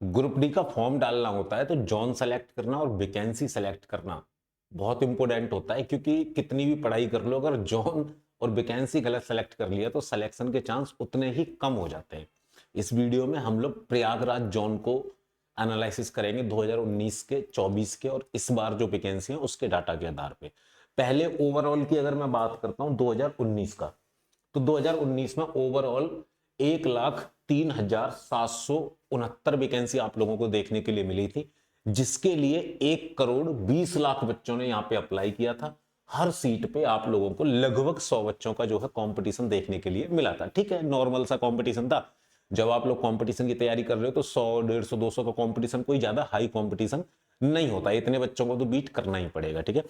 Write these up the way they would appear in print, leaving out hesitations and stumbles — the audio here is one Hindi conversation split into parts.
ग्रुप डी का फॉर्म डालना होता है तो जॉन सेलेक्ट करना और वैकेंसी सेलेक्ट करना बहुत इंपॉर्टेंट होता है, क्योंकि कितनी भी पढ़ाई कर लो अगर जॉन और वैकेंसी गलत सेलेक्ट कर लिया तो सिलेक्शन के चांस उतने ही कम हो जाते हैं। इस वीडियो में हम लोग प्रयागराज जॉन को एनालिसिस करेंगे 2019 के 24 के और इस बार जो वैकेंसी है उसके डाटा के आधार पे। पहले ओवरऑल की अगर मैं बात करता हूं 2019 का, तो 2019 में ओवरऑल 1,03,769 वैकेंसी आप लोगों को देखने के लिए मिली थी, जिसके लिए 1,20,00,000 बच्चों ने यहां पे अप्लाई किया था। हर सीट पे आप लोगों को लगभग 100 बच्चों का जो है कंपटीशन देखने के लिए मिला था। ठीक है, नॉर्मल सा कंपटीशन था। जब आप लोग कंपटीशन की तैयारी कर रहे हो तो 100, 150, 200 का कंपटीशन कोई ज्यादा हाई कंपटीशन नहीं होता, इतने बच्चों को तो बीट करना ही पड़ेगा। ठीक है,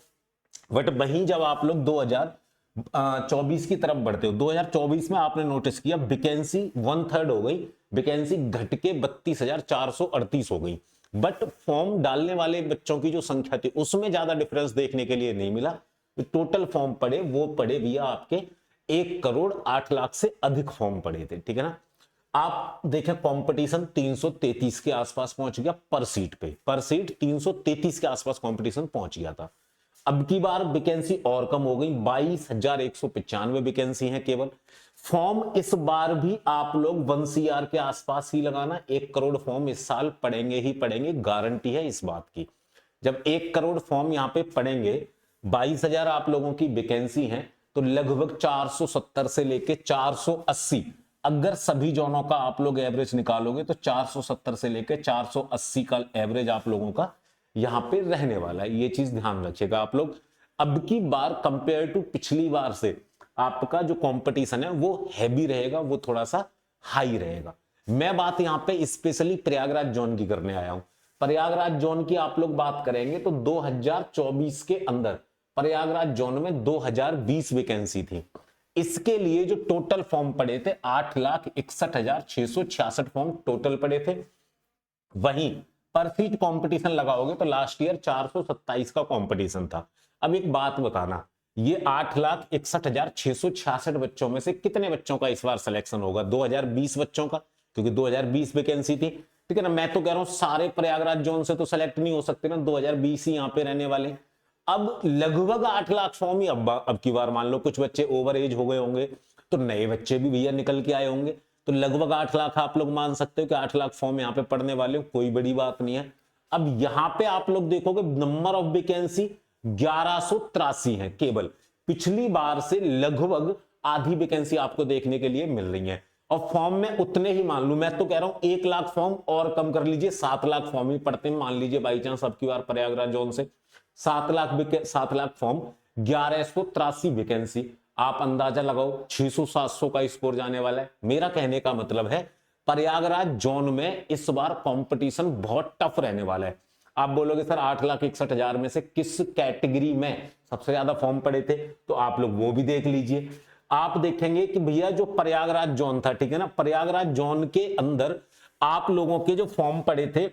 बट वहीं जब आप लोग 2024 की तरफ बढ़ते हो, 2024 में आपने नोटिस किया वैकेंसी 1/3 हो गई, वैकेंसी घट के 32,438 हो गई, बट फॉर्म डालने वाले बच्चों की जो संख्या थी उसमें ज्यादा डिफरेंस देखने के लिए नहीं मिला। टोटल फॉर्म पड़े वो पड़े भैया आपके 1,08,00,000 से अधिक फॉर्म पड़े थे। ठीक है ना, आप देखें कंपटीशन 333 के आसपास पहुंच गया पर सीट पे, पर सीट 333 के आसपास कंपटीशन पहुंच गया था। अब की बार वैकेंसी और कम हो गई, 22,195 वैकेंसी है केवल। फॉर्म इस बार भी आप लोग 1 CR के आसपास ही लगाना, 1 करोड़ फॉर्म इस साल पड़ेंगे ही पड़ेंगे, गारंटी है इस बात की। जब 1 करोड़ फॉर्म यहां पे पड़ेंगे, 22,000 आप लोगों की वैकेंसी है, तो लगभग 470 से लेके 480, अगर सभी जोनों का आप लोग एवरेज निकालोगे तो 470 से लेके 480 का एवरेज आप लोगों का यहां पे रहने वाला है। ये चीज ध्यान रखिएगा आप लोग। अब की बार कंपेयर टू पिछली बार से आपका जो कंपटीशन है वो हैवी रहेगा, वो थोड़ा सा हाई रहेगा। मैं बात यहां पे स्पेशली प्रयागराज जोन की करने आया हूं। प्रयागराज जोन की आप लोग बात करेंगे तो 2024 के अंदर प्रयागराज जोन में 2020 वैकेंसी थी। इसके लिए जो टोटल फॉर्म पड़े थे 8,61,666 फॉर्म टोटल पड़े थे। वहीं पर सीट कंपटीशन लगाओगे तो लास्ट ईयर 427 का कंपटीशन था। अब एक बात बताना, ये 8,61,666 बच्चों में से कितने बच्चों का इस बार सिलेक्शन होगा? 2020 बच्चों का, क्योंकि 2020 वैकेंसी थी। ठीक है ना, मैं तो कह रहा हूं सारे प्रयागराज जोन से तो सिलेक्ट नहीं हो सकते ना, 2020 ही यहां पे रहने वाले। अब लगभग 8 लाख फॉर्म ही अब की बार मान लो कुछ बच्चे ओवर एज हो गए होंगे तो नए बच्चे भी भैया निकल के आए होंगे, तो लगभग 8 लाख आप लोग मान सकते हो कि 8 लाख फॉर्म यहाँ पे पढ़ने वाले हो, कोई बड़ी बात नहीं है। अब यहां पे आप लोग देखोगे नंबर ऑफ वैकेंसी 1183 है केवल, पिछली बार से लगभग आधी वैकेंसी आपको देखने के लिए मिल रही है। और फॉर्म में उतने ही मान लू, मैं तो कह रहा हूं 1 लाख फॉर्म और कम कर लीजिए, 7 लाख फॉर्म ही पड़ते हैं मान लीजिए बाई चांस अब की बार प्रयागराज जोन से 7 लाख फॉर्म, 1183 वैकेंसी, आप अंदाजा लगाओ 600-700 का स्कोर जाने वाला है। मेरा कहने का मतलब है प्रयागराज जोन में इस बार कंपटीशन बहुत टफ रहने वाला है। आप बोलोगे सर 8,61,000 में से किस कैटेगरी में सबसे ज्यादा फॉर्म पड़े थे, तो आप लोग वो भी देख लीजिए। आप देखेंगे कि भैया जो प्रयागराज जोन था, ठीक है ना, प्रयागराज जोन के अंदर आप लोगों के जो फॉर्म पड़े थे,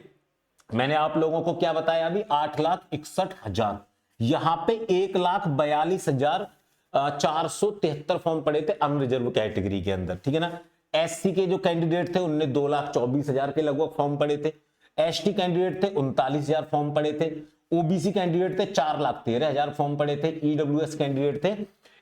मैंने आप लोगों को क्या बताया अभी, 8,61,000, यहां पे 1,42,473 फॉर्म पड़े थे अनरिजर्व कैटेगरी के अंदर। ठीक है ना, एससी के जो कैंडिडेट थे उनने 2,24,000 के लगभग फॉर्म पड़े थे, एसटी कैंडिडेट थे 39,000 फॉर्म पड़े थे, ओबीसी कैंडिडेट थे 4,13,000 फॉर्म पड़े थे, ईडब्ल्यूएस कैंडिडेट थे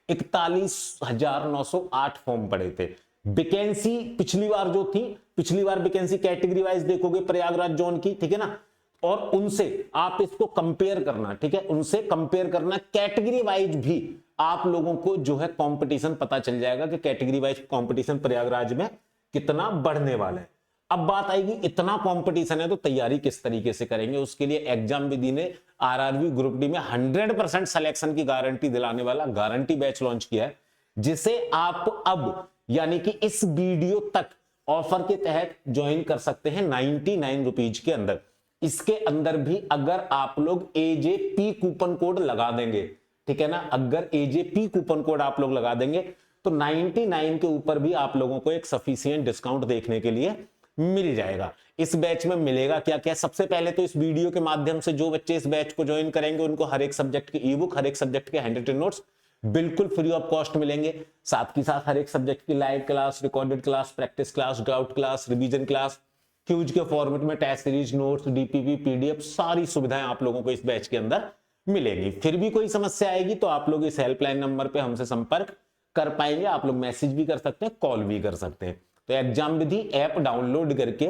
41,908 फॉर्म पड़े थे। वैकेंसी पिछली बार जो थी, पिछली बार वैकेंसी कैटेगरी वाइज देखोगे प्रयागराज जोन की, ठीक है ना, और उनसे आप इसको कंपेयर करना, ठीक है, उनसे कंपेयर करना, कैटेगरी वाइज भी आप लोगों को जो है कंपटीशन पता चल जाएगा कि कैटेगरी वाइज कंपटीशन प्रयागराज में कितना बढ़ने वाला है। अब बात आएगी इतना कंपटीशन है तो तैयारी किस तरीके से करेंगे, उसके लिए एग्जाम विधि ने आरआरबी ग्रुप डी में 100% सिलेक्शन की गारंटी दिलाने वाला गारंटी बैच लॉन्च किया है, जिसे आप अब यानी कि इस वीडियो तक ऑफर के तहत ज्वाइन कर सकते हैं 99 रुपीज के अंदर। इसके अंदर भी अगर आप लोग एजेपी कूपन कोड लगा देंगे, ठीक है ना, अगर एजेपी कूपन कोड आप लोग लगा देंगे तो 99 के ऊपर भी आप लोगों को एक सफिशिएंट डिस्काउंट देखने के लिए मिल जाएगा। इस बैच में मिलेगा क्या क्या, सबसे पहले तो इस वीडियो के माध्यम से जो बच्चे इस बैच को ज्वाइन करेंगे उनको हर एक सब्जेक्ट की ई बुक, हर एक सब्जेक्ट के हैंड रिटन नोट्स बिल्कुल फ्री ऑफ कॉस्ट मिलेंगे। साथ ही साथ हर एक सब्जेक्ट की live class, recorded class, practice class, doubt class, revision class, quiz के फॉर्मेट में test series, notes, DPP, PDF, सारी सुविधाएं आप लोगों को इस बैच के अंदर मिलेंगी। फिर भी कोई समस्या आएगी तो आप लोग इस हेल्पलाइन नंबर पे हमसे संपर्क कर पाएंगे। आप लोग मैसेज भी कर सकते हैं, कॉल भी कर सकते हैं। तो एग्जाम विधि ऐप डाउनलोड करके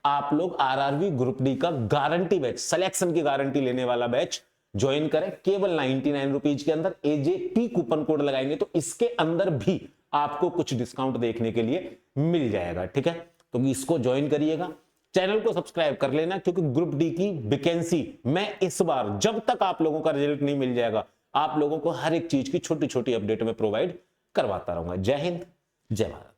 आप लोग आरआरबी ग्रुप डी का गारंटी बैच, सिलेक्शन की गारंटी लेने वाला बैच ज्वाइन करें। केवल 99 रुपीज के अंदर एजेपी कूपन कोड लगाएंगे तो इसके अंदर भी आपको कुछ डिस्काउंट देखने के लिए मिल जाएगा। ठीक है, तो इसको ज्वाइन करिएगा, चैनल को सब्सक्राइब कर लेना, क्योंकि ग्रुप डी की वैकेंसी मैं इस बार, जब तक आप लोगों का रिजल्ट नहीं मिल जाएगा, आप लोगों को हर एक चीज की छोटी छोटी अपडेट में प्रोवाइड करवाता रहूंगा। जय हिंद, जय भारत।